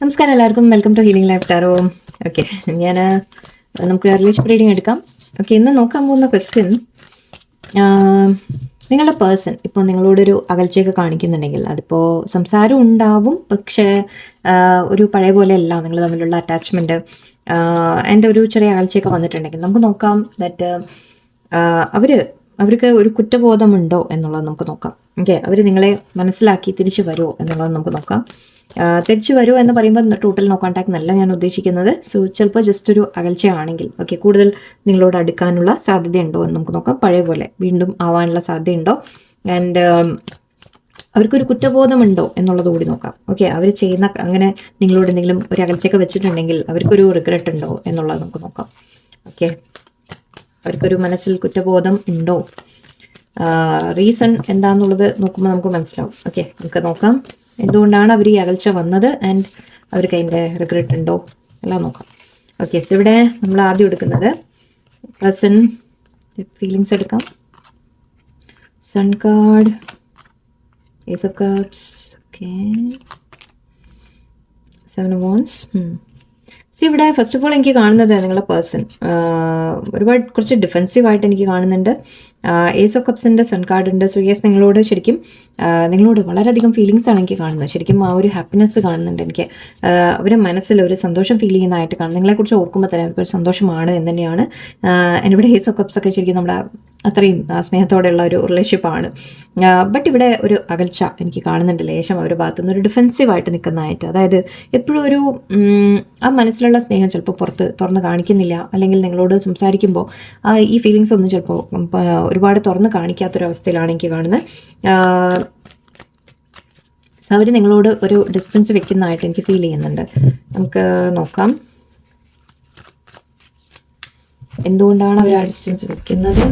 നമസ്കാരം എല്ലാവർക്കും, welcome to healing life tarot. Okay, നമുക്ക് റിലേഷൻഷിപ്പ് റീഡിംഗ് എടുക്കാം. ഓക്കെ, ഇന്ന് നോക്കാൻ പോകുന്ന ക്വസ്റ്റ്യൻ, നിങ്ങളുടെ പേഴ്സൺ ഇപ്പോൾ നിങ്ങളോടൊരു അകൽച്ചയൊക്കെ കാണിക്കുന്നുണ്ടെങ്കിൽ, അതിപ്പോൾ സംസാരം ഉണ്ടാവും, പക്ഷേ ഒരു പഴയ പോലെ അല്ല നിങ്ങൾ തമ്മിലുള്ള അറ്റാച്ച്മെൻറ്റ് എൻ്റെ ഒരു ചെറിയ അകൽച്ചയൊക്കെ വന്നിട്ടുണ്ടെങ്കിൽ നമുക്ക് നോക്കാം ദാറ്റ് അവർക്ക് ഒരു കുറ്റബോധമുണ്ടോ എന്നുള്ളത് നമുക്ക് നോക്കാം. ഓക്കെ, അവർ നിങ്ങളെ മനസ്സിലാക്കി തിരിച്ചു വരുമോ എന്നുള്ളത് നമുക്ക് നോക്കാം. തിരിച്ചു വരുമോ എന്ന് പറയുമ്പോൾ ടോട്ടൽ നോ കോൺടാക്ട് എന്നല്ല ഞാൻ ഉദ്ദേശിക്കുന്നത്. സോ ചിലപ്പോൾ ജസ്റ്റ് ഒരു അകൽച്ചയാണെങ്കിൽ ഓക്കെ, കൂടുതൽ നിങ്ങളോട് അടുക്കാനുള്ള സാധ്യതയുണ്ടോ എന്ന് നമുക്ക് നോക്കാം. പഴയ പോലെ വീണ്ടും ആവാനുള്ള സാധ്യതയുണ്ടോ, ആൻഡ് അവർക്കൊരു കുറ്റബോധമുണ്ടോ എന്നുള്ളത് കൂടി നോക്കാം. ഓക്കെ, അവർ ചെയ്യുന്ന അങ്ങനെ നിങ്ങളോട് എന്തെങ്കിലും ഒരു അകൽച്ചയൊക്കെ വെച്ചിട്ടുണ്ടെങ്കിൽ അവർക്കൊരു റിഗ്രറ്റ് ഉണ്ടോ എന്നുള്ളത് നമുക്ക് നോക്കാം. ഓക്കെ, അവർക്കൊരു മനസ്സിൽ കുറ്റബോധം ഉണ്ടോ, റീസൺ എന്താണെന്നുള്ളത് നോക്കുമ്പോൾ നമുക്ക് മനസ്സിലാവും. ഓക്കെ, നമുക്ക് നോക്കാം എന്തുകൊണ്ടാണ് അവർ ഈ അകൽച്ച വന്നത് ആൻഡ് അവർക്ക് അതിൻ്റെ റിഗ്രറ്റ് ഉണ്ടോ എല്ലാം നോക്കാം. ഓക്കെ, സോ ഇവിടെ നമ്മൾ ആദ്യം എടുക്കുന്നത് പേഴ്സൺ ഫീലിങ്സ് എടുക്കാം. Sun card, ace of cups, okay, seven of wands. ഇവിടെ ഫസ്റ്റ് ഓഫ് ഓൾ എനിക്ക് കാണുന്നത് നിങ്ങളുടെ പേഴ്സൺ ഒരുപാട് കുറച്ച് ഡിഫെൻസീവായിട്ട് എനിക്ക് കാണുന്നുണ്ട്. ഏസ് ഓഫ് കപ്സിൻ്റെ സൺ കാർഡ് ഉണ്ട്. സോ യെസ്, നിങ്ങളോട് വളരെയധികം ഫീലിങ്സ് ആണ് എനിക്ക് കാണുന്നത്. ശരിക്കും ആ ഒരു ഹാപ്പിനെസ് കാണുന്നുണ്ട് എനിക്ക്. അവരുടെ മനസ്സിൽ ഒരു സന്തോഷം ഫീൽ ചെയ്യുന്നതായിട്ട് കാണും. നിങ്ങളെക്കുറിച്ച് ഓർക്കുമ്പോൾ തന്നെ അവർക്കൊരു സന്തോഷമാണ് എന്ന് തന്നെയാണ്. ഇവിടെ ഏസ് ഓഫ് കപ്സ് ഒക്കെ ശരിക്കും നമ്മുടെ അത്രയും സ്നേഹത്തോടെയുള്ള ഒരു റിലേഷൻഷിപ്പാണ്. ബട്ട് ഇവിടെ ഒരു അകൽച്ച എനിക്ക് കാണുന്നുണ്ട് ലേശം അവരുടെ ഭാഗത്തുനിന്ന്, ഒരു ഡിഫെൻസീവായിട്ട് നിൽക്കുന്നതായിട്ട്. അതായത് എപ്പോഴും ഒരു ആ മനസ്സിലുള്ള സ്നേഹം ചിലപ്പോൾ പുറത്ത് തുറന്ന് കാണിക്കുന്നില്ല, അല്ലെങ്കിൽ നിങ്ങളോട് സംസാരിക്കുമ്പോൾ ഈ ഫീലിങ്സ് ഒന്നും ചിലപ്പോൾ ഒരുപാട് തുറന്ന് കാണിക്കാത്തൊരവസ്ഥയിലാണ് എനിക്ക് കാണുന്നത്. അവർ നിങ്ങളോട് ഒരു ഡിസ്റ്റൻസ് വെക്കുന്നതായിട്ട് എനിക്ക് ഫീൽ ചെയ്യുന്നുണ്ട്. നമുക്ക് നോക്കാം എന്തുകൊണ്ടാണ് അവർ ആ ഡിസ്റ്റൻസ് വെക്കുന്നത്.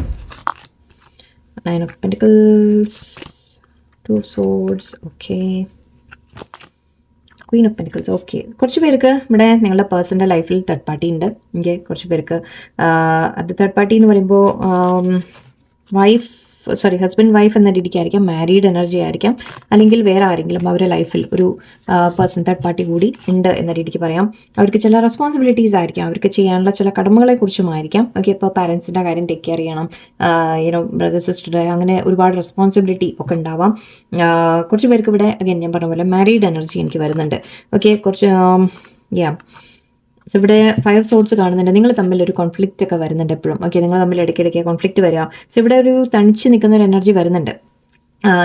Nine of Pentacles, Two of Swords, okay, Queen of Pentacles, okay. കുറച്ച് പേർക്ക് ഇവിടെ നിങ്ങളുടെ പേഴ്സൻ്റെ ലൈഫിൽ തേർഡ് പാർട്ടി ഉണ്ട്. ഓക്കെ, കുറച്ച് പേർക്ക് അത് തേർഡ് പാർട്ടി എന്ന് പറയുമ്പോൾ ഹസ്ബൻഡ് വൈഫ് എന്ന രീതിക്കായിരിക്കാം, മാരീഡ് എനർജി ആയിരിക്കാം, അല്ലെങ്കിൽ വേറെ ആരെങ്കിലും അവരുടെ ലൈഫിൽ ഒരു പേഴ്സൺ തേർഡ് പാർട്ടി കൂടി ഉണ്ട് എന്ന രീതിക്ക് പറയാം. അവർക്ക് ചില റെസ്പോൺസിബിലിറ്റീസ് ആയിരിക്കാം, അവർക്ക് ചെയ്യാനുള്ള ചില കടമകളെക്കുറിച്ചുമായിരിക്കാം. ഓക്കെ, ഇപ്പോൾ പാരൻസിൻ്റെ കാര്യം ടേക്ക് കെയർ ചെയ്യണം, ബ്രദർ സിസ്റ്റർ, അങ്ങനെ ഒരുപാട് റെസ്പോൺസിബിലിറ്റി ഒക്കെ ഉണ്ടാവാം. കുറച്ച് പേർക്ക് ഇവിടെ അഗൈൻ ഞാൻ പറഞ്ഞ പോലെ മാരീഡ് എനർജി എനിക്ക് വരുന്നുണ്ട്. ഓക്കെ, കുറച്ച് സോ ഇവിടെ 5 സോർട്സ് കാണുന്നുണ്ട്. നിങ്ങൾ തമ്മിൽ ഒരു കോൺഫ്ലിക്റ്റ് ഒക്കെ വരുന്നുണ്ട് എപ്പോഴും. ഓക്കെ, നിങ്ങൾ തമ്മിൽ ഇടയ്ക്കിടയ്ക്ക് കോൺഫ്ലിക്റ്റ് വരിക. സോ ഇവിടെ ഒരു തണിച്ച് നിൽക്കുന്ന ഒരു എനർജി വരുന്നുണ്ട്.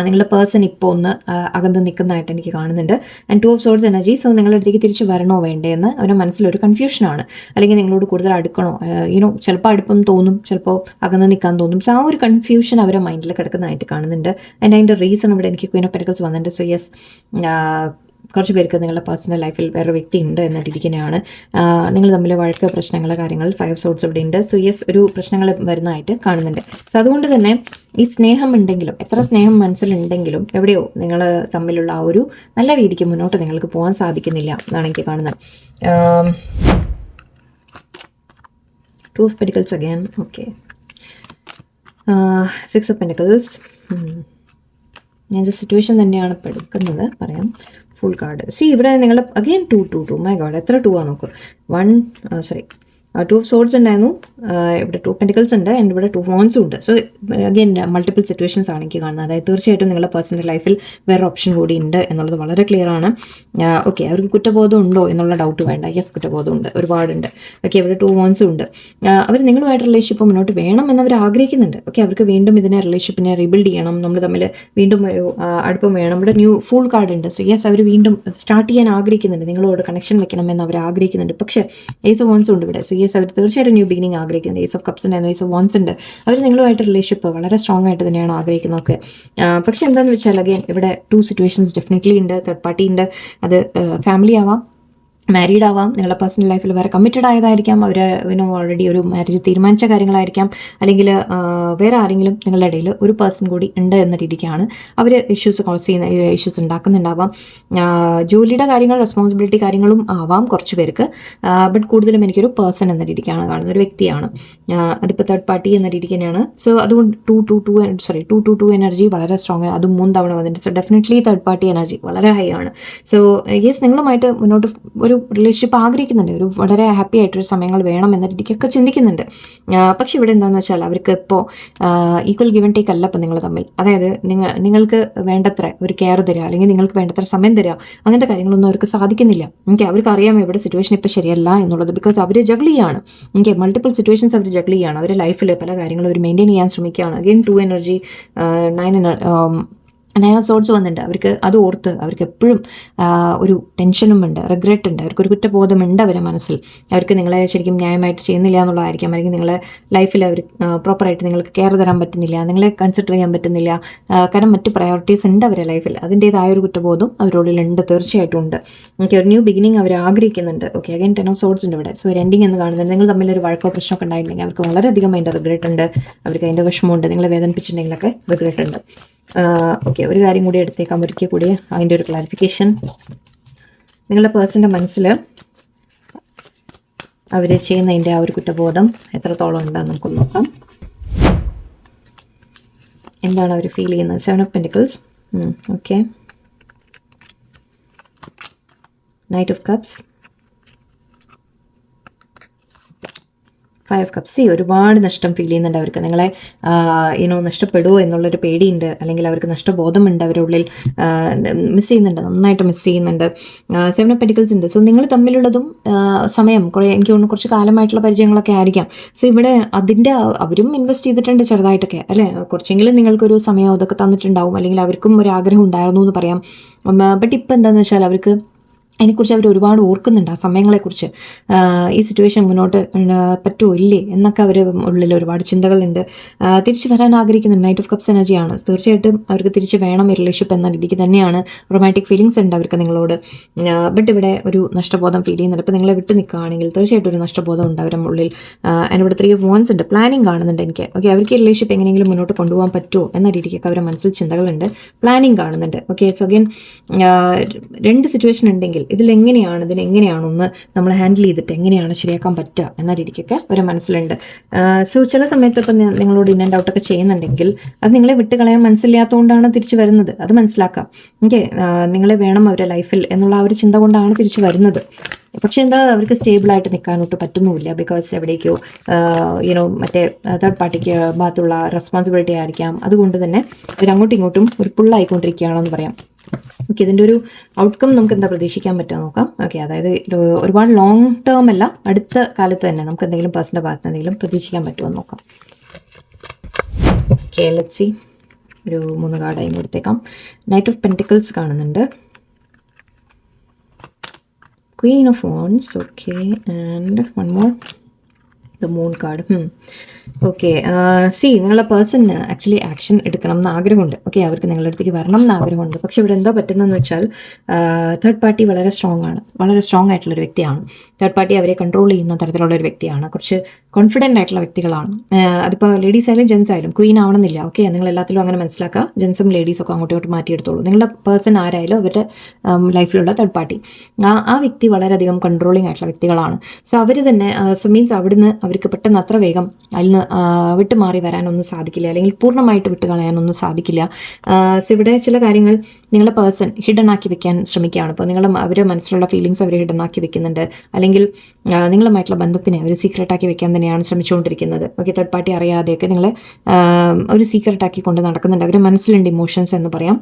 നിങ്ങളുടെ പേഴ്സൺ ഇപ്പോൾ ഒന്ന് അകന്ന് നിൽക്കുന്നതായിട്ട് എനിക്ക് കാണുന്നുണ്ട്. And 2 of sorts energy. So നിങ്ങളുടെ അടുത്തേക്ക് തിരിച്ച് വരണോ വേണ്ടേ എന്ന് അവരുടെ മനസ്സിലൊരു കൺഫ്യൂഷനാണ്. അല്ലെങ്കിൽ നിങ്ങളോട് കൂടുതൽ അടുക്കണോ, ചിലപ്പോൾ അടുപ്പം തോന്നും, ചിലപ്പോൾ അകന്ന് നിൽക്കാൻ തോന്നും. സോ ആ ഒരു കൺഫ്യൂഷൻ അവരുടെ മൈൻഡിൽ കിടക്കുന്നതായിട്ട് കാണുന്നുണ്ട്. ആൻഡ് അതിൻ്റെ റീസൺ ഇവിടെ എനിക്ക് ക്വീൻ ഓഫ് പെന്റക്കിൾസ് വന്നിട്ടുണ്ട്. സോ യെസ്, കുറച്ച് പേർക്ക് നിങ്ങളുടെ പേഴ്സണൽ ലൈഫിൽ വേറെ വ്യക്തി ഉണ്ട് എന്ന രീതിക്ക് തന്നെയാണ്. നിങ്ങൾ തമ്മിൽ വഴക്ക്, പ്രശ്നങ്ങൾ, കാര്യങ്ങൾ 5 സോർട്സ് ഇവിടെ ഉണ്ട്. സോ യെസ്, ഒരു പ്രശ്നങ്ങൾ വരുന്നതായിട്ട് കാണുന്നുണ്ട്. സോ അതുകൊണ്ട് തന്നെ ഈ സ്നേഹം ഉണ്ടെങ്കിലും, എത്ര സ്നേഹം മനസ്സിലുണ്ടെങ്കിലും എവിടെയോ നിങ്ങൾ തമ്മിലുള്ള ആ ഒരു നല്ല രീതിക്ക് മുന്നോട്ട് നിങ്ങൾക്ക് പോകാൻ സാധിക്കുന്നില്ല എന്നാണ് എനിക്ക് കാണുന്നത്. 2 of pentacles again, okay, 6 of pentacles. ഞാൻ സിറ്റുവേഷൻ തന്നെയാണ് ഇപ്പോൾ എടുക്കുന്നത്, പറയാം. Full card. ഇവിടെ നിങ്ങൾ അഗെയിൻ 2 മൈ ഗോഡ്, എത്ര 2 ആണ് നോക്കൂ. 2 ഓഫ് സോർട്സ് ഉണ്ടായിരുന്നു, ഇവിടെ 2 പെന്റിക്കിൾസ് ഉണ്ട്, ആൻഡ് ഇവിടെ 2 ഫോൺസും ഉണ്ട്. സോ അഗെയിൻ മൾട്ടിപ്പിൾ സിറ്റുവേഷൻസ് ആണ് എനിക്ക് കാണുന്നത്. അതായത് തീർച്ചയായിട്ടും നിങ്ങളുടെ പേഴ്സണൽ ലൈഫിൽ വേറെ ഓപ്ഷൻ കൂടി ഉണ്ട് എന്നുള്ളത് വളരെ ക്ലിയർ ആണ്. ഓക്കെ, അവർക്ക് കുറ്റബോധം ഉണ്ടോ എന്നുള്ള ഡൗട്ട് വേണ്ട. യെസ്, കുറ്റബോധം ഉണ്ട്, ഒരുപാടുണ്ട്. ഓക്കെ, ഇവിടെ 2 ഫോൺസും ഉണ്ട്. അവർ നിങ്ങളുമായിട്ട് റിലേഷൻഷിപ്പ് മുന്നോട്ട് വേണം എന്നവർ ആഗ്രഹിക്കുന്നുണ്ട്. ഓക്കെ, അവർക്ക് വീണ്ടും റിലേഷൻഷിപ്പിനെ റീബിൽഡ് ചെയ്യണം, നമ്മൾ തമ്മിൽ വീണ്ടും ഒരു അടുപ്പം വേണം. ഇവിടെ ന്യൂ ഫുൾ കാർഡ് ഉണ്ട്. സോ യെസ്, അവർ വീണ്ടും സ്റ്റാർട്ട് ചെയ്യാൻ ആഗ്രഹിക്കുന്നുണ്ട്, നിങ്ങളോട് കണക്ഷൻ വെക്കണം എന്ന് അവർ ആഗ്രഹിക്കുന്നുണ്ട്. പക്ഷേ ഏസ് ഓഫ് വാൻഡ്സ് ഉണ്ട് ഇവിടെ. സോ യെസ്, അവർ തീർച്ചയായിട്ടും ന്യൂ ബിഗിനിങ് ആഗ്രഹിക്കുന്നുണ്ട്. ഏസ് ഓഫ് കപ്സ് ഉണ്ടായിരുന്നു, ഏസ് ഓഫ് വാൻഡ്സ് ഉണ്ട്. അവർ നിങ്ങളുമായിട്ട് റിലേഷൻഷിപ്പ് വളരെ സ്ട്രോങ് ആയിട്ട് തന്നെയാണ് ആഗ്രഹിക്കുന്നത്. ഓക്കെ, പക്ഷേ എന്താണെന്ന് വെച്ചാൽ അഗൈൻ ഇവിടെ 2 സിറ്റുവേഷൻസ് ഡെഫിനറ്റ്ലി ഉണ്ട്. തേർഡ് പാർട്ടി ഉണ്ട്, അത് ഫാമിലി ആവാം, മാരീഡ് ആവാം, നിങ്ങളുടെ പേഴ്സണൽ ലൈഫിൽ വേറെ കമ്മിറ്റഡ് ആയതായിരിക്കാം, അവർ ഓൾറെഡി ഒരു മാരേജ് തീരുമാനിച്ച കാര്യങ്ങളായിരിക്കാം, അല്ലെങ്കിൽ വേറെ ആരെങ്കിലും നിങ്ങളുടെ ഇടയിൽ ഒരു പേഴ്സൺ കൂടി ഉണ്ട് എന്ന രീതിക്കാണ് അവർ ഇഷ്യൂസ് കോസ് ചെയ്യുന്ന ഇഷ്യൂസ് ഉണ്ടാക്കുന്നുണ്ടാവാം. ജോലിയുടെ കാര്യങ്ങൾ, റെസ്പോൺസിബിലിറ്റി കാര്യങ്ങളും ആവാം കുറച്ച് പേർക്ക്, ബട്ട് കൂടുതലും എനിക്കൊരു പേഴ്സൺ എന്ന രീതിക്കാണ് കാണുന്നത്, ഒരു വ്യക്തിയാണ്. അതിപ്പോൾ തേർഡ് പാർട്ടി എന്ന രീതിക്ക് തന്നെയാണ്. സോ അതുകൊണ്ട് ടു ടു ടു എനർജി വളരെ സ്ട്രോങ്, അതും 3 തവണ വന്നിട്ടുണ്ട്. So definitely third party energy വളരെ ഹൈ ആണ്. സോ യെസ്, നിങ്ങളുമായിട്ട് മുന്നോട്ട് ഒരു റിലേഷൻഷിപ്പ് ആഗ്രഹിക്കുന്നുണ്ട്, ഒരു വളരെ ഹാപ്പി ആയിട്ടൊരു സമയങ്ങൾ വേണം എന്ന രീതിക്കൊക്കെ ചിന്തിക്കുന്നുണ്ട്. പക്ഷെ ഇവിടെ എന്താണെന്ന് വെച്ചാൽ അവർക്ക് ഇപ്പോൾ ഈക്വൽ ഗിവൻ ടേക്ക് അല്ല ഇപ്പോൾ നിങ്ങൾ തമ്മിൽ. അതായത് നിങ്ങൾക്ക് വേണ്ടത്ര ഒരു കെയർ തരിക, അല്ലെങ്കിൽ നിങ്ങൾക്ക് വേണ്ടത്ര സമയം തരിക, അങ്ങനത്തെ കാര്യങ്ങളൊന്നും അവർക്ക് സാധിക്കുന്നില്ല. അവർക്ക് അറിയാം എവിടെ സിറ്റുവേഷൻ ഇപ്പോൾ ശരിയല്ല എന്നുള്ളത്. ബിക്കോസ് അവർ ജഗിൾ ചെയ്യാണ്, മൾട്ടിപ്പിൾ സിറ്റുവേഷൻസ് അവർ ജഗിൾ ചെയ്യാണ്. അവരുടെ ലൈഫിൽ പല കാര്യങ്ങളും അവർ മെയിൻറ്റെയിൻ ചെയ്യാൻ ശ്രമിക്കുകയാണ്. അഗെയിൻ 2 എനർജി, 9 ഓഫ് സോർട്സ് വന്നിട്ടുണ്ട്. അവർക്ക് അത് ഓർത്ത് അവർക്ക് എപ്പോഴും ഒരു ടെൻഷനും ഉണ്ട്, റിഗ്രറ്റ് ഉണ്ട്, അവർക്കൊരു കുറ്റബോധമുണ്ട് അവരുടെ മനസ്സിൽ. അവർക്ക് നിങ്ങളെ ശരിക്കും ന്യായമായിട്ട് ചെയ്യുന്നില്ല എന്നുള്ളതായിരിക്കാം, അല്ലെങ്കിൽ നിങ്ങളെ ലൈഫിൽ അവർ പ്രോപ്പറായിട്ട് നിങ്ങൾക്ക് കെയർ തരാൻ പറ്റുന്നില്ല, നിങ്ങളെ കൺസിഡർ ചെയ്യാൻ പറ്റുന്നില്ല, കാരണം മറ്റ് പ്രയോറിറ്റീസ് ഉണ്ട് അവരുടെ ലൈഫിൽ. അതിൻ്റേതായ ഒരു കുറ്റബോധം അവരോടുണ്ട്, തീർച്ചയായിട്ടും ഉണ്ട്. ഒരു ന്യൂ ബിഗിനിങ് അവർ ആഗ്രഹിക്കുന്നുണ്ട്. അഗൈൻ 10 ഓഫ് സോർട്സ് ഉണ്ട് ഇവിടെ. സോ ഒരു എൻഡിങ് എന്ന് കാണുന്നത്, നിങ്ങൾ തമ്മിലൊരു വഴക്കോ പ്രശ്നമൊക്കെ ഉണ്ടായിട്ടുണ്ടെങ്കിൽ അവർക്ക് വളരെയധികം അതിൻ്റെ റിഗ്രറ്റ് ഉണ്ട്, അവർക്ക് അതിൻ്റെ വിഷമമുണ്ട്, നിങ്ങളെ വേദനിപ്പിച്ചിട്ടുണ്ടെങ്കിലൊക്കെ റിഗ്രറ്റ് ഉണ്ട്. ഒരു കാര്യം കൂടി എടുത്തേക്കാം ഒരിക്കൽ കൂടി, അതിൻ്റെ ഒരു ക്ലാരിഫിക്കേഷൻ. നിങ്ങളുടെ പേഴ്സൻ്റെ മനസ്സിൽ അവർ ചെയ്യുന്നതിൻ്റെ ആ ഒരു കുറ്റബോധം എത്രത്തോളം ഉണ്ടെന്ന് നമുക്ക് നോക്കാം. എന്താണ് അവർ ഫീൽ ചെയ്യുന്നത്? 7 of pentacles. Knight of cups, 5 cups. ഒരുപാട് നഷ്ടം ഫീൽ ചെയ്യുന്നുണ്ട് അവർക്ക്. നിങ്ങളെ നഷ്ടപ്പെടുമോ എന്നുള്ളൊരു പേടിയുണ്ട്, അല്ലെങ്കിൽ അവർക്ക് നഷ്ടബോധമുണ്ട്, അവരുടെ ഉള്ളിൽ മിസ് ചെയ്യുന്നുണ്ട്, നന്നായിട്ട് മിസ് ചെയ്യുന്നുണ്ട്. 7 ഓഫ് പെന്റിക്കിൾസ് ഉണ്ട്. സോ നിങ്ങൾ തമ്മിലുള്ളതും സമയം എനിക്ക് തോന്നുന്നു കുറച്ച് കാലമായിട്ടുള്ള പരിചയങ്ങളൊക്കെ ആയിരിക്കാം. സോ ഇവിടെ അവരും ഇൻവെസ്റ്റ് ചെയ്തിട്ടുണ്ട് ചെറുതായിട്ടൊക്കെ, അല്ലേ? കുറച്ചെങ്കിലും നിങ്ങൾക്കൊരു സമയം അതൊക്കെ തന്നിട്ടുണ്ടാവും, അല്ലെങ്കിൽ അവർക്കും ഒരു ആഗ്രഹം ഉണ്ടായിരുന്നു എന്ന് പറയാം. ബട്ട് ഇപ്പം എന്താണെന്ന് വെച്ചാൽ അവർക്ക് അതിനെക്കുറിച്ച് അവർ ഒരുപാട് ഓർക്കുന്നുണ്ട്, ആ സമയങ്ങളെക്കുറിച്ച്. ഈ സിറ്റുവേഷൻ മുന്നോട്ട് പറ്റുമോ ഇല്ലേ എന്നൊക്കെ അവർ ഉള്ളിൽ ഒരുപാട് ചിന്തകളുണ്ട്. തിരിച്ച് വരാൻ ആഗ്രഹിക്കുന്നുണ്ട്. നൈറ്റ് ഓഫ് കപ്സ് എനർജിയാണ്. തീർച്ചയായിട്ടും അവർക്ക് തിരിച്ച് വേണം ഈ റിലേഷൻഷിപ്പ് എന്ന രീതിക്ക് തന്നെയാണ്. റൊമാൻറ്റിക് ഫീലിങ്സ് ഉണ്ട് അവർക്ക് നിങ്ങളോട്. ബട്ട് ഇവിടെ ഒരു നഷ്ടബോധം ഫീൽ ചെയ്യുന്നുണ്ട്. ഇപ്പോൾ നിങ്ങളെ വിട്ട് നിൽക്കുകയാണെങ്കിൽ തീർച്ചയായിട്ടും ഒരു നഷ്ടബോധം ഉണ്ട് അവരുടെ ഉള്ളിൽ. അതിനിവിടെ 3 ഓഫ് വാൻഡ്സ് ഉണ്ട്. പ്ലാനിങ് കാണുന്നുണ്ട് എനിക്ക്. അവർക്ക് ഈ റിലേഷൻഷിപ്പ് എങ്ങനെയെങ്കിലും മുന്നോട്ട് കൊണ്ടുപോകാൻ പറ്റുമോ എന്ന രീതിക്കൊക്കെ അവരുടെ മനസ്സിൽ ചിന്തകളുണ്ട്, പ്ലാനിങ് കാണുന്നുണ്ട്. സോ അഗൈൻ 2 സിറ്റുവേഷൻ ഉണ്ടെങ്കിൽ ഇതിനെങ്ങനെയാണൊന്ന് നമ്മൾ ഹാൻഡിൽ ചെയ്തിട്ട് എങ്ങനെയാണ് ശരിയാക്കാൻ പറ്റുക എന്ന രീതിക്കൊക്കെ ഒരു മനസ്സിലുണ്ട്. സോ ചില സമയത്ത് ഇപ്പം നിങ്ങളോട് ഇൻ ആൻഡ് ഔട്ടൊക്കെ ചെയ്യുന്നുണ്ടെങ്കിൽ അത് നിങ്ങളെ വിട്ട് കളയാൻ മനസ്സില്ലാത്തതുകൊണ്ടാണ് തിരിച്ചു വരുന്നത്. അത് മനസ്സിലാക്കാം. നിങ്ങളെ വേണം അവരുടെ ലൈഫിൽ എന്നുള്ള ആ ഒരു ചിന്ത കൊണ്ടാണ് തിരിച്ചു വരുന്നത്. പക്ഷെ അവർക്ക് സ്റ്റേബിളായിട്ട് നിൽക്കാനൊട്ട് പറ്റുന്നുമില്ല. ബിക്കോസ് എവിടേക്കോ മറ്റേ തേർഡ് പാർട്ടിക്ക് ഭാഗത്തുള്ള റെസ്പോൺസിബിലിറ്റി ആയിരിക്കാം. അതുകൊണ്ട് തന്നെ അവർ അങ്ങോട്ടും ഇങ്ങോട്ടും ഒരു പുള്ളായിക്കൊണ്ടിരിക്കുകയാണെന്ന് പറയാം. ഇതിൻ്റെ ഒരു ഔട്ട്കം നമുക്ക് എന്താ പ്രതീക്ഷിക്കാൻ പറ്റുക നോക്കാം. അതായത് ഒരുപാട് ലോങ് ടേം അല്ല, അടുത്ത കാലത്ത് തന്നെ നമുക്ക് എന്തെങ്കിലും പേഴ്സൻ്റെ ഭാഗത്ത് എന്തെങ്കിലും പ്രതീക്ഷിക്കാൻ പറ്റുമോ എന്ന് നോക്കാം. Let's see. ഒരു 3 കാർഡായി കൊടുത്തേക്കാം. നൈറ്റ് ഓഫ് പെന്റിക്കിൾസ് കാണുന്നുണ്ട്, Queen of Wands, and one more, the Moon card. നിങ്ങളുടെ പേഴ്സണ് ആക്ച്വലി ആക്ഷൻ എടുക്കണം എന്ന് ആഗ്രഹമുണ്ട്. അവർക്ക് നിങ്ങളുടെ അടുത്തേക്ക് വരണം എന്ന് ആഗ്രഹമുണ്ട്. പക്ഷെ ഇവിടെ എന്താ പറ്റുന്നതെന്ന് വെച്ചാൽ തേർഡ് പാർട്ടി വളരെ സ്ട്രോങ് ആയിട്ടുള്ളൊരു വ്യക്തിയാണ്. തേർഡ് പാർട്ടി അവരെ കൺട്രോൾ ചെയ്യുന്ന തരത്തിലുള്ള ഒരു വ്യക്തിയാണ്. കുറച്ച് കോൺഫിഡൻ്റ് ആയിട്ടുള്ള വ്യക്തികളാണ്. അതിപ്പോൾ ലേഡീസ് ആയാലും ജെൻസ് ആയാലും ക്വീൻ ആവണമെന്നില്ല. നിങ്ങൾ എല്ലാത്തിലും അങ്ങനെ മനസ്സിലാക്കുക. ജെൻസും ലേഡീസൊക്കെ അങ്ങോട്ടും മാറ്റിയെടുത്തോളൂ. നിങ്ങളുടെ പേഴ്സൺ ആരായാലും അവരുടെ ലൈഫിലുള്ള തേർഡ് പാർട്ടി ആ വ്യക്തി വളരെയധികം കൺട്രോളിങ് ആയിട്ടുള്ള വ്യക്തികളാണ്. സോ അവർ തന്നെ മീൻസ് അവിടുന്ന് അവർക്ക് പെട്ടെന്ന് അത്ര വേഗം അതിൽ നിന്ന് വിട്ടുമാറി വരാനൊന്നും സാധിക്കില്ല, അല്ലെങ്കിൽ പൂർണ്ണമായിട്ട് വിട്ട് കളയാനൊന്നും സാധിക്കില്ല. സോ ഇവിടെ ചില കാര്യങ്ങൾ നിങ്ങളുടെ പേഴ്സൺ ഹിഡൻ ആക്കി വെക്കാൻ ശ്രമിക്കുകയാണ്. ഇപ്പോൾ അവരുടെ മനസ്സിലുള്ള ഫീലിങ്സ് അവർ ഹിഡൻ ആക്കി വെക്കുന്നുണ്ട്, അല്ലെങ്കിൽ നിങ്ങളുമായിട്ടുള്ള ബന്ധത്തിനെ അവർ സീക്രട്ടാക്കി വെക്കാൻ തന്നെയാണ് ശ്രമിച്ചുകൊണ്ടിരിക്കുന്നത്. തേർഡ് പാർട്ടി അറിയാതെയൊക്കെ നിങ്ങളെ ഒരു സീക്രട്ടാക്കി കൊണ്ട് നടക്കുന്നുണ്ട്. അവരുടെ മനസ്സിലുണ്ട് ഇമോഷൻസ് എന്ന് പറയാം.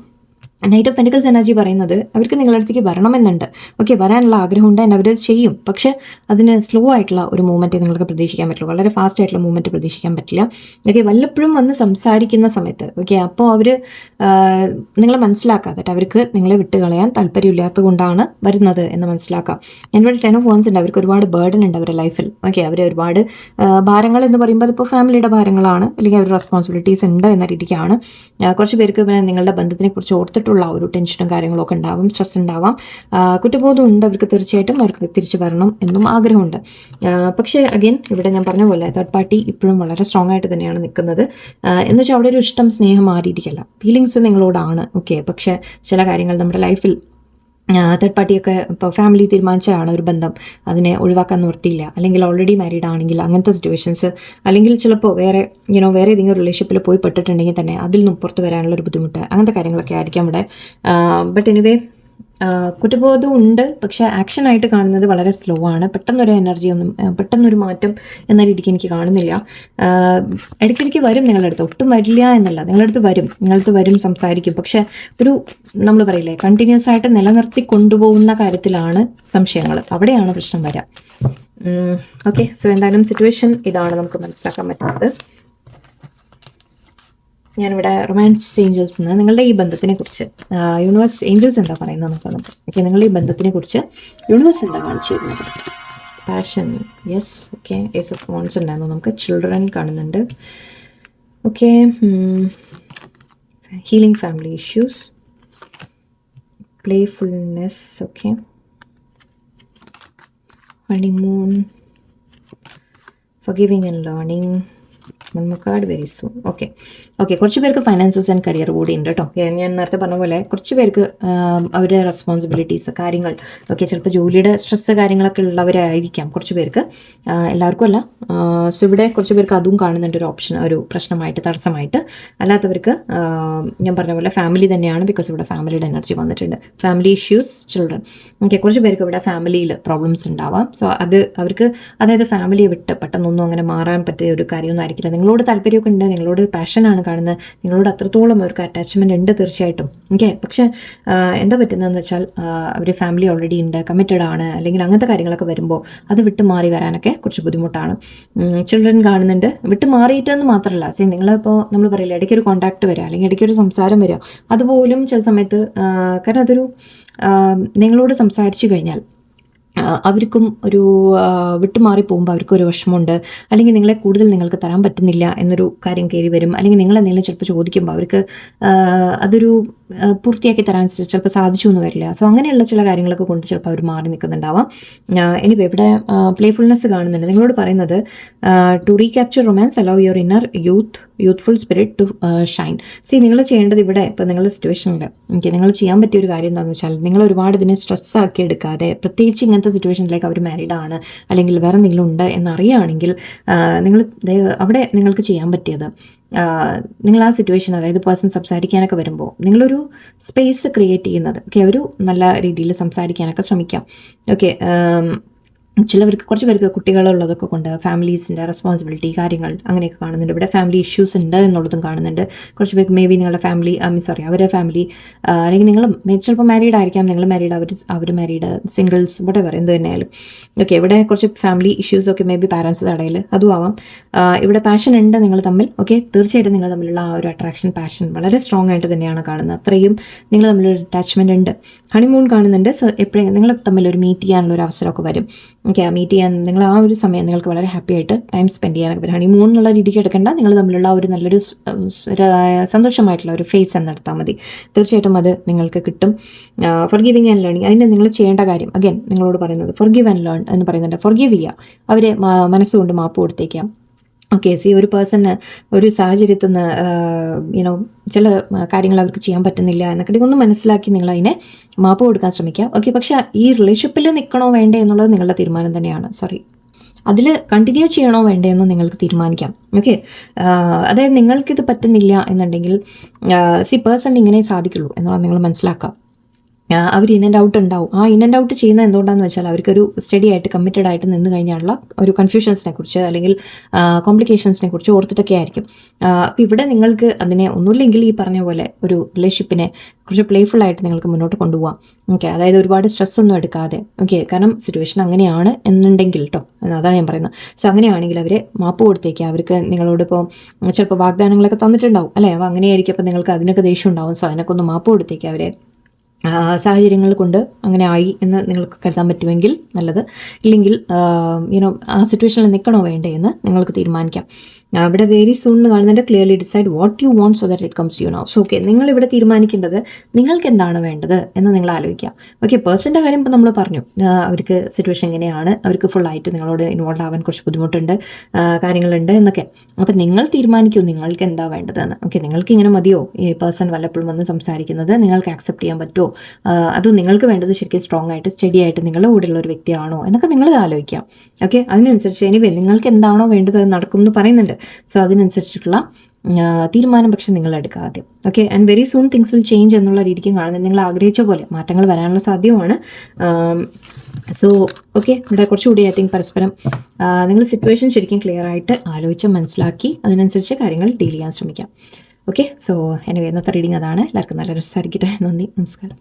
നൈറ്റ് ഓഫ് പെന്റിക്കിൾസ് എനർജി പറയുന്നത് അവർക്ക് നിങ്ങളുടെ അടുത്തേക്ക് വരണമെന്നുണ്ട്. വരാനുള്ള ആഗ്രഹമുണ്ട്, അവരത് ചെയ്യും. പക്ഷെ അതിന് സ്ലോ ആയിട്ടുള്ള ഒരു മൂവ്മെൻറ്റ് നിങ്ങൾക്ക് പ്രതീക്ഷിക്കാൻ പറ്റുള്ളൂ. വളരെ ഫാസ്റ്റ് ആയിട്ടുള്ള മൂവ്മെൻറ്റ് പ്രതീക്ഷിക്കാൻ പറ്റില്ല. വല്ലപ്പോഴും വന്ന് സംസാരിക്കുന്ന സമയത്ത് അപ്പോൾ അവർ നിങ്ങളെ മനസ്സിലാക്കാതെ അവർക്ക് നിങ്ങളെ വിട്ട് കളയാൻ താല്പര്യമില്ലാത്തത് കൊണ്ടാണ് വരുന്നത് എന്ന് മനസ്സിലാക്കാം. എന്നോട് 10 ഓഫ് വാൻഡ്സ് ഉണ്ട്. അവർക്ക് ഒരുപാട് ബേർഡൻ ഉണ്ട് അവരുടെ ലൈഫിൽ. അവർ ഒരുപാട് ഭാരങ്ങൾ എന്ന് പറയുമ്പോൾ അതിപ്പോൾ ഫാമിലിയുടെ ഭാരങ്ങളാണ്, അല്ലെങ്കിൽ അവരുടെ റെസ്പോൺസിബിലിറ്റീസ് ഉണ്ട് എന്ന രീതിക്കാണ്. കുറച്ച് പേർക്ക് നിങ്ങളുടെ ബന്ധത്തിനെ കുറിച്ച് ഓർത്തിട്ടുള്ള ആയിട്ടുള്ള ഒരു ടെൻഷനും കാര്യങ്ങളൊക്കെ ഉണ്ടാവും, സ്ട്രെസ് ഉണ്ടാവാം, കുറ്റബോധം ഉണ്ട് അവർക്ക്. തീർച്ചയായിട്ടും അവർക്ക് തിരിച്ചു വരണം എന്നും ആഗ്രഹമുണ്ട്. പക്ഷേ അഗെയിൻ ഇവിടെ ഞാൻ പറഞ്ഞ പോലെ തേർഡ് പാർട്ടി ഇപ്പോഴും വളരെ സ്ട്രോങ് ആയിട്ട് തന്നെയാണ് നിൽക്കുന്നത്. എന്ന് വെച്ചാൽ അവിടെ ഒരു ഇഷ്ടം, സ്നേഹം മാറിയിരിക്കില്ല, ഫീലിങ്സ് നിങ്ങളോടാണ്. ഓക്കെ, പക്ഷേ ചില കാര്യങ്ങൾ നമ്മുടെ ലൈഫിൽ തേർഡ് പാർട്ടിയൊക്കെ ഇപ്പോൾ ഫാമിലി തീരുമാനിച്ചാണ് ഒരു ബന്ധം, അതിനെ ഒഴിവാക്കാൻ നിവർത്തിയില്ല, അല്ലെങ്കിൽ ഓൾറെഡി മാരീഡ് ആണെങ്കിൽ അങ്ങനത്തെ സിറ്റുവേഷൻസ്, അല്ലെങ്കിൽ ചിലപ്പോൾ വേറെ വേറെ ഏതെങ്കിലും റിലേഷൻഷിപ്പിൽ പോയി പെട്ടിട്ടുണ്ടെങ്കിൽ തന്നെ അതിൽ നിന്നും പുറത്ത് വരാനുള്ള ഒരു ബുദ്ധിമുട്ട്, അങ്ങനത്തെ കാര്യങ്ങളൊക്കെ ആയിരിക്കാം ഇവിടെ. ബട്ട് എനിവേ കുറ്റബോധം ഉണ്ട്, പക്ഷേ ആക്ഷനായിട്ട് കാണുന്നത് വളരെ സ്ലോ ആണ്. പെട്ടെന്നൊരു എനർജി ഒന്നും, പെട്ടെന്നൊരു മാറ്റം എന്ന രീതിക്ക് എനിക്ക് കാണുന്നില്ല. ഇടയ്ക്കിടയ്ക്ക് വരും നിങ്ങളുടെ അടുത്ത്, ഒട്ടും വരില്ല എന്നല്ല, നിങ്ങളുടെ അടുത്ത് വരും, സംസാരിക്കും. പക്ഷെ ഒരു നമ്മൾ പറയില്ലേ, കണ്ടിന്യൂസ് ആയിട്ട് നിലനിർത്തി കൊണ്ടുപോകുന്ന കാര്യത്തിലാണ് സംശയങ്ങൾ, അവിടെയാണ് പ്രശ്നം വരിക. ഓക്കെ, സോ എന്തായാലും സിറ്റുവേഷൻ ഇതാണ് നമുക്ക് മനസ്സിലാക്കാൻ പറ്റുന്നത്. ഞാനിവിടെ റൊമാൻസ് ഏഞ്ചൽസ് നിന്ന് നിങ്ങളുടെ ഈ ബന്ധത്തിനെ കുറിച്ച് യൂണിവേഴ്സ് ഏഞ്ചൽസ് എന്താ പറയുന്നത് നമുക്ക്. ഓക്കെ, നിങ്ങളുടെ ഈ ബന്ധത്തിനെ കുറിച്ച് യൂണിവേഴ്സ് എന്താ കാണിച്ചു തരുന്നത്? Passion, yes. Okay, ace of wands ഉണ്ടായിരുന്നു, നമുക്ക് ചിൽഡ്രൻ കാണുന്നുണ്ട്. Okay, healing family issues, playfulness, okay, honeymoon, forgiving and learning, card very soon. Okay, കുറച്ച് പേർക്ക് ഫൈനാൻസസ് ആൻഡ് കരിയർ കൂടി ഉണ്ട് കേട്ടോ. ഞാൻ നേരത്തെ പറഞ്ഞ പോലെ കുറച്ച് പേർക്ക് അവരുടെ റെസ്പോൺസിബിലിറ്റീസ്, കാര്യങ്ങൾ, ഓക്കെ, ചിലപ്പോൾ ജോലിയുടെ സ്ട്രെസ്സ് കാര്യങ്ങളൊക്കെ ഉള്ളവരായിരിക്കാം കുറച്ച് പേർക്ക്, എല്ലാവർക്കും അല്ല. സോ ഇവിടെ കുറച്ച് പേർക്ക് അതും കാണുന്നുണ്ട് ഒരു ഓപ്ഷൻ, ഒരു പ്രശ്നമായിട്ട്, തടസ്സമായിട്ട്. അല്ലാത്തവർക്ക് ഞാൻ പറഞ്ഞ പോലെ ഫാമിലി തന്നെയാണ്, ബിക്കോസ് ഇവിടെ ഫാമിലിയുടെ എനർജി വന്നിട്ടുണ്ട്. Family issues, children. ഓക്കെ, കുറച്ച് പേർക്ക് ഇവിടെ ഫാമിലിയിൽ പ്രോബ്ലംസ് ഉണ്ടാവാം. സോ അത് അവർക്ക്, അതായത് ഫാമിലിയെ വിട്ട് പെട്ടെന്നൊന്നും അങ്ങനെ മാറാൻ പറ്റിയ ഒരു കാര്യമൊന്നും ആയിരിക്കില്ല. നിങ്ങളോട് താല്പര്യമൊക്കെ ഉണ്ട്, നിങ്ങളോട് പാഷനാണ് കാണുന്നത്, നിങ്ങളോട് അത്രത്തോളം അവർക്ക് അറ്റാച്ച്മെൻറ്റ് ഉണ്ട് തീർച്ചയായിട്ടും. ഓക്കെ, പക്ഷേ എന്താ പറ്റുന്നതെന്ന് വെച്ചാൽ അവർ ഫാമിലി ഓൾറെഡി ഉണ്ട്, കമ്മിറ്റഡ് ആണ്, അല്ലെങ്കിൽ അങ്ങനത്തെ കാര്യങ്ങളൊക്കെ വരുമ്പോൾ അത് വിട്ട് മാറി വരാനൊക്കെ കുറച്ച് ബുദ്ധിമുട്ടാണ്. ചിൽഡ്രൻ കാണുന്നുണ്ട്, വിട്ട് മാറിയിട്ടെന്ന് മാത്രമല്ല, നിങ്ങളിപ്പോൾ നമ്മൾ പറയില്ല, ഇടയ്ക്കൊരു കോൺടാക്ട് വരിക, അല്ലെങ്കിൽ ഇടയ്ക്കൊരു സംസാരം വരിക, അതുപോലും ചില സമയത്ത്, കാരണം അതൊരു നിങ്ങളോട് സംസാരിച്ചു കഴിഞ്ഞാൽ അവർക്കും ഒരു വിട്ടുമാറി പോകുമ്പോൾ അവർക്കൊരു വിഷമമുണ്ട്, അല്ലെങ്കിൽ നിങ്ങളെ കൂടുതൽ നിങ്ങൾക്ക് തരാൻ പറ്റുന്നില്ല എന്നൊരു കാര്യം കയറി വരും, അല്ലെങ്കിൽ നിങ്ങളെന്തെങ്കിലും ചിലപ്പോൾ ചോദിക്കുമ്പോൾ അവർക്ക് അതൊരു പൂർത്തിയാക്കി തരാൻ ചിലപ്പോൾ സാധിച്ചു എന്ന് വരില്ല. സോ അങ്ങനെയുള്ള ചില കാര്യങ്ങളൊക്കെ കൊണ്ട് ചിലപ്പോൾ അവർ മാറി നിൽക്കുന്നുണ്ടാവാം. എനിവേ ഇവിടെ പ്ലേഫുൾനെസ് കാണുന്നുണ്ട്, നിങ്ങളോട് പറയുന്നത് to recapture romance, allow your inner youthful spirit to shine. നിങ്ങൾ ചെയ്യേണ്ടത് ഇവിടെ ഇപ്പോൾ നിങ്ങളുടെ സിറ്റുവേഷനുണ്ട്, നിങ്ങൾ ചെയ്യാൻ പറ്റിയ ഒരു കാര്യം എന്താണെന്ന് വെച്ചാൽ, നിങ്ങൾ ഒരുപാട് ഇതിനെ സ്ട്രെസ്സാക്കി എടുക്കാതെ, പ്രത്യേകിച്ച് ഇങ്ങനത്തെ സിറ്റുവേഷനിലേക്ക് അവർ മാരീഡ് ആണ് അല്ലെങ്കിൽ വേറെ എന്തെങ്കിലും ഉണ്ട് എന്നറിയുകയാണെങ്കിൽ നിങ്ങൾ അവിടെ നിങ്ങൾക്ക് ചെയ്യാൻ പറ്റിയത്, നിങ്ങൾ ആ സിറ്റുവേഷൻ, അതായത് പേഴ്സൺ സംസാരിക്കാനൊക്കെ വരുമ്പോൾ നിങ്ങളൊരു സ്പേസ് ക്രിയേറ്റ് ചെയ്യുന്നത്. ഓക്കെ, ഒരു നല്ല രീതിയിൽ സംസാരിക്കാനൊക്കെ ശ്രമിക്കാം. ഓക്കെ, ചിലവർക്ക്, കുറച്ച് പേർക്ക് കുട്ടികളുള്ളതൊക്കെ കൊണ്ട് ഫാമിലീസിൻ്റെ റെസ്പോൺസിബിലിറ്റി, കാര്യങ്ങൾ അങ്ങനെയൊക്കെ കാണുന്നുണ്ട്. ഇവിടെ ഫാമിലി ഇഷ്യൂസ് ഉണ്ട് എന്നുള്ളതും കാണുന്നുണ്ട്. കുറച്ച് പേർക്ക് മേ ബി നിങ്ങളുടെ ഫാമിലി, അവരുടെ ഫാമിലി, അല്ലെങ്കിൽ നിങ്ങൾ ചിലപ്പോൾ മാരീഡ് ആയിരിക്കാം, നിങ്ങൾ മാരീഡ്, അവർ മാരീഡ്, സിംഗിൾസ്, whatever, എന്ത് തന്നെയായാലും. ഓക്കെ, ഇവിടെ കുറച്ച് ഫാമിലി ഇഷ്യൂസൊക്കെ മേ ബി പാരൻസിൻ്റെ ഇടയിൽ അതും ആവാം. ഇവിടെ പാഷൻ ഉണ്ട് നിങ്ങൾ തമ്മിൽ. ഓക്കെ, തീർച്ചയായിട്ടും നിങ്ങൾ തമ്മിലുള്ള ആ ഒരു അട്രാക്ഷൻ, പാഷൻ വളരെ സ്ട്രോങ് ആയിട്ട് തന്നെയാണ് കാണുന്നത്. അത്രയും നിങ്ങൾ തമ്മിലൊരു അറ്റാച്ച്മെൻറ്റ് ഉണ്ട്. ഹണിമൂൺ കാണുന്നുണ്ട്. സോ എപ്പോഴും നിങ്ങൾ തമ്മിലൊരു മീറ്റ് ചെയ്യാനുള്ള ഒരു അവസരമൊക്കെ വരും. ഓക്കെ, മീറ്റ് ചെയ്യാൻ നിങ്ങൾ ആ ഒരു സമയം നിങ്ങൾക്ക് വളരെ ഹാപ്പി ആയിട്ട് ടൈം സ്പെൻഡ് ചെയ്യാനൊക്കെ വരും. ഹണിമൂൺ എന്നുള്ള രീതിക്ക് എടുക്കേണ്ട, നിങ്ങൾ തമ്മിലുള്ള ഒരു നല്ലൊരു സന്തോഷമായിട്ടുള്ള ഒരു ഫേസ് എന്നെടുത്താൽ മതി. തീർച്ചയായിട്ടും അത് നിങ്ങൾക്ക് കിട്ടും. ഫോർഗിവിങ് ആൻഡ് ലേണിംഗ്, അതിന് നിങ്ങൾ ചെയ്യേണ്ട കാര്യം, അഗൈൻ നിങ്ങളോട് പറയുന്നത് ഫോർഗിവ് ആൻഡ് ലേൺ എന്ന് പറയുന്നുണ്ട്. ഫോർഗിവ് ചെയ്യുക, അവരെ മനസ്സുകൊണ്ട് മാപ്പ് കൊടുത്തേക്കാം. ഓക്കെ, ഒരു പേഴ്സണ് ഒരു സാഹചര്യത്തിൽ നിന്ന് ചില കാര്യങ്ങൾ അവർക്ക് ചെയ്യാൻ പറ്റുന്നില്ല എന്നൊക്കെ ഒന്ന് മനസ്സിലാക്കി നിങ്ങൾ അതിനെ മാപ്പ് കൊടുക്കാൻ ശ്രമിക്കുക. ഓക്കെ, പക്ഷേ ഈ റിലേഷൻഷിപ്പിൽ നിൽക്കണോ വേണ്ടേ എന്നുള്ളത് നിങ്ങളുടെ തീരുമാനം തന്നെയാണ്. അതിൽ കണ്ടിന്യൂ ചെയ്യണോ വേണ്ടേ എന്ന് നിങ്ങൾക്ക് തീരുമാനിക്കാം. ഓക്കെ, അതായത് നിങ്ങൾക്കിത് പറ്റുന്നില്ല എന്നുണ്ടെങ്കിൽ പേഴ്സൺ ഇങ്ങനെ സാധിക്കുള്ളൂ എന്നുള്ളത് നിങ്ങൾ മനസ്സിലാക്കാം. അവർ ഇൻ ആൻഡ് ഔട്ട് ഉണ്ടാവും. ആ ഇൻ ആൻഡ് ഔട്ട് ചെയ്യുന്നത് എന്തുകൊണ്ടാണെന്ന് വെച്ചാൽ അവർക്കൊരു സ്റ്റഡി ആയിട്ട്, കമ്മിറ്റഡ് ആയിട്ട് നിന്ന് കഴിഞ്ഞാലുള്ള ഒരു കൺഫ്യൂഷൻസിനെ കുറിച്ച്, അല്ലെങ്കിൽ കോംപ്ലിക്കേഷൻസിനെ കുറിച്ച് ഓർത്തിട്ടൊക്കെ ആയിരിക്കും. അപ്പോൾ ഇവിടെ നിങ്ങൾക്ക് അതിനെ ഒന്നുമില്ലെങ്കിൽ ഈ പറഞ്ഞ പോലെ ഒരു റിലേഷൻഷിപ്പിനെ കുറച്ച് പ്ലേഫുള്ളായിട്ട് നിങ്ങൾക്ക് മുന്നോട്ട് കൊണ്ടുപോകാം. ഓക്കെ, അതായത് ഒരുപാട് സ്ട്രെസ് ഒന്നും എടുക്കാതെ. ഓക്കെ, കാരണം സിറ്റുവേഷൻ അങ്ങനെയാണ് എന്നുണ്ടെങ്കിൽ കേട്ടോ, അതാണ് ഞാൻ പറയുന്നത്. സോ അങ്ങനെയാണെങ്കിൽ അവരെ മാപ്പ് കൊടുത്തേക്കുക. അവർക്ക് നിങ്ങളോടിപ്പോൾ ചിലപ്പോൾ വാഗ്ദാനങ്ങളൊക്കെ തന്നിട്ടുണ്ടാവും അല്ലേ, അപ്പോൾ അങ്ങനെയായിരിക്കും. അപ്പോൾ നിങ്ങൾക്ക് അതിനൊക്കെ ദേഷ്യം ഉണ്ടാവും. സോ അതിനൊക്കെ ഒന്ന് മാപ്പ് കൊടുത്തേക്കുക. അവരെ സാഹചര്യങ്ങൾ കൊണ്ട് അങ്ങനെ ആയി എന്ന് നിങ്ങൾക്ക് കരുതാൻ പറ്റുമെങ്കിൽ നല്ലത്. ഇല്ലെങ്കിൽ ആ സിറ്റുവേഷനിൽ നിൽക്കണോ വേണ്ടേ എന്ന് നിങ്ങൾക്ക് തീരുമാനിക്കാം. ഇവിടെ വെരി സൂൺ എന്ന് കാണുന്നുണ്ട്. Clearly decide what you want so that it comes you now. So okay, നിങ്ങൾ ഇവിടെ തീരുമാനിക്കേണ്ടത് നിങ്ങൾക്ക് എന്താണ് വേണ്ടത് എന്ന് നിങ്ങൾ ആലോചിക്കാം. ഓക്കെ, പേഴ്സൻ്റെ കാര്യം ഇപ്പോൾ നമ്മൾ പറഞ്ഞു, അവർക്ക് സിറ്റുവേഷൻ എങ്ങനെയാണ്, അവർക്ക് ഫുള്ളായിട്ട് നിങ്ങളോട് ഇൻവോൾവ് ആവാൻ കുറച്ച് ബുദ്ധിമുട്ടുണ്ട്, കാര്യങ്ങളുണ്ട് എന്നൊക്കെ. അപ്പം നിങ്ങൾ തീരുമാനിക്കൂ നിങ്ങൾക്ക് എന്താ വേണ്ടതെന്ന്. ഓക്കെ, നിങ്ങൾക്ക് ഇങ്ങനെ മതിയോ ഈ പേഴ്സൺ വല്ലപ്പോഴും വന്ന് സംസാരിക്കുന്നത്, നിങ്ങൾക്ക് ആക്സെപ്റ്റ് ചെയ്യാൻ പറ്റുമോ, അതും നിങ്ങൾക്ക് വേണ്ടത് ശരിക്കും സ്ട്രോങ് ആയിട്ട് സ്റ്റഡി ആയിട്ട് നിങ്ങളുടെ കൂടെയുള്ള ഒരു വ്യക്തിയാണോ എന്നൊക്കെ നിങ്ങൾ ആലോചിക്കാം. ഓക്കെ, അതിനനുസരിച്ച് എനിവേ നിങ്ങൾക്ക് എന്താണോ വേണ്ടത് അത് നടക്കും എന്ന് പറയുന്നുണ്ട്. സോ അതിനനുസരിച്ചിട്ടുള്ള തീരുമാനം പക്ഷെ നിങ്ങൾ എടുക്കുക ആദ്യം. Okay, and very soon things will change എന്നുള്ള രീതിക്കും കാണുന്നത്. നിങ്ങൾ ആഗ്രഹിച്ച പോലെ മാറ്റങ്ങൾ വരാനുള്ള സാധ്യതയാണ്. സോ ഓക്കെ, ഇവിടെ കുറച്ചുകൂടി ഐ തിങ്ക് പരസ്പരം നിങ്ങൾ സിറ്റുവേഷൻ ശരിക്കും ക്ലിയർ ആയിട്ട് ആലോചിച്ച് മനസ്സിലാക്കി അതിനനുസരിച്ച് കാര്യങ്ങൾ ഡീൽ ചെയ്യാൻ ശ്രമിക്കാം. ഓക്കെ, സോ എനിവേ ഇന്നത്തെ റീഡിങ് അതാണ്. എല്ലാവർക്കും നല്ല രസമായിരിക്കട്ടെ. നന്ദി, നമസ്കാരം.